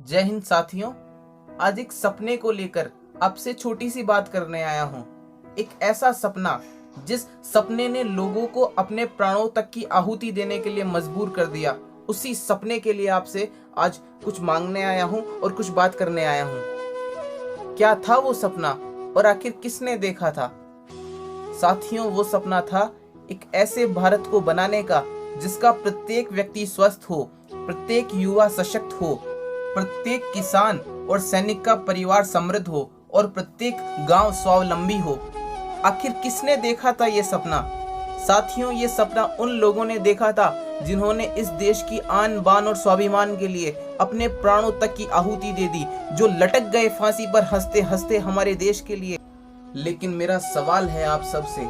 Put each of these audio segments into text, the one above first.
जय हिंद साथियों। आज एक सपने को लेकर आपसे छोटी सी बात करने आया हूँ। एक ऐसा सपना जिस सपने ने लोगों को अपने प्राणों तक की आहुति देने के लिए मजबूर कर दिया, उसी सपने के लिए आपसे आज कुछ मांगने आया हूँ और कुछ बात करने आया हूँ। क्या था वो सपना और आखिर किसने देखा था? साथियों, वो सपना था एक ऐसे भारत को बनाने का जिसका प्रत्येक व्यक्ति स्वस्थ हो, प्रत्येक युवा सशक्त हो, प्रत्येक किसान और सैनिक का परिवार समृद्ध हो और प्रत्येक गांव स्वावलंबी हो। आखिर किसने देखा था ये सपना? साथियों, ये सपना उन लोगों ने देखा था जिन्होंने इस देश की आन बान और स्वाभिमान के लिए अपने प्राणों तक की आहुति दे दी, जो लटक गए फांसी पर हंसते हंसते हमारे देश के लिए। लेकिन मेरा सवाल है आप सबसे,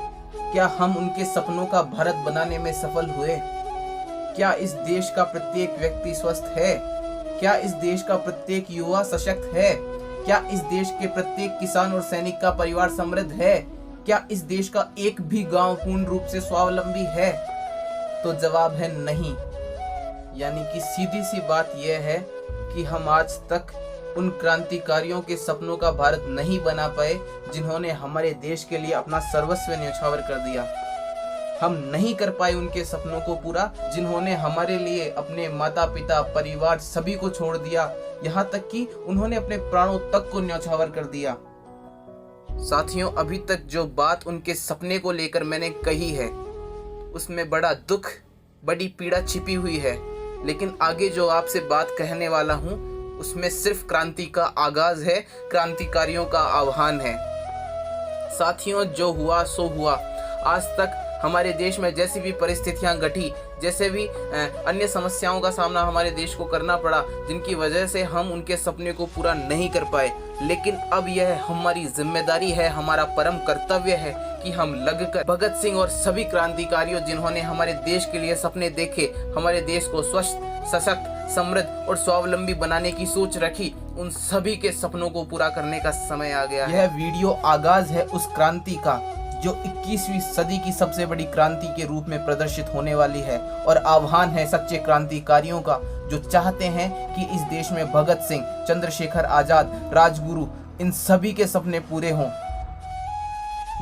क्या हम उनके सपनों का भारत बनाने में सफल हुए? क्या इस देश का प्रत्येक व्यक्ति स्वस्थ है? क्या इस देश का प्रत्येक युवा सशक्त है? क्या इस देश के प्रत्येक किसान और सैनिक का परिवार समृद्ध है? क्या इस देश का एक भी गांव पूर्ण रूप से स्वावलंबी है? तो जवाब है नहीं। यानी कि सीधी सी बात यह है कि हम आज तक उन क्रांतिकारियों के सपनों का भारत नहीं बना पाए जिन्होंने हमारे देश के लिए अपना सर्वस्व न्यौछावर कर दिया। हम नहीं कर पाए उनके सपनों को पूरा जिन्होंने हमारे लिए अपने माता पिता, परिवार सभी को छोड़ दिया, यहाँ तक कि उन्होंने अपने प्राणों तक को न्यौछावर कर दिया। साथियों, अभी तक जो बात उनके सपने को लेकर मैंने कही है उसमें बड़ा दुख, बड़ी पीड़ा छिपी हुई है, लेकिन आगे जो आपसे बात कहने वाला हूँ उसमें सिर्फ क्रांति का आगाज है, क्रांतिकारियों का आह्वान है। साथियों, जो हुआ सो हुआ। आज तक हमारे देश में जैसी भी परिस्थितियां घटी, जैसे भी अन्य समस्याओं का सामना हमारे देश को करना पड़ा, जिनकी वजह से हम उनके सपने को पूरा नहीं कर पाए, लेकिन अब यह हमारी जिम्मेदारी है, हमारा परम कर्तव्य है कि हम लगकर भगत सिंह और सभी क्रांतिकारियों जिन्होंने हमारे देश के लिए सपने देखे, हमारे देश को स्वस्थ, सशक्त, समृद्ध और स्वावलंबी बनाने की सोच रखी, उन सभी के सपनों को पूरा करने का समय आ गया। यह वीडियो आगाज है उस क्रांति का जो 21वीं सदी की सबसे बड़ी क्रांति के रूप में प्रदर्शित होने वाली है, और आह्वान है सच्चे क्रांतिकारियों का जो चाहते हैं कि इस देश में भगत सिंह, चंद्रशेखर आजाद, राजगुरु, इन सभी के सपने पूरे हों।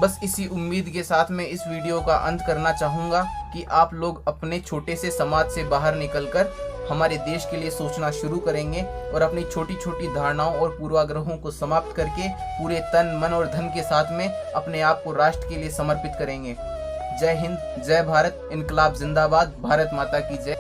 बस इसी उम्मीद के साथ मैं इस वीडियो का अंत करना चाहूँगा कि आप लोग अपने छोटे से समाज से बाहर निकलकर हमारे देश के लिए सोचना शुरू करेंगे और अपनी छोटी छोटी धारणाओं और पूर्वाग्रहों को समाप्त करके पूरे तन, मन और धन के साथ में अपने आप को राष्ट्र के लिए समर्पित करेंगे। जय हिंद, जय भारत, इनकलाब जिंदाबाद, भारत माता की जय।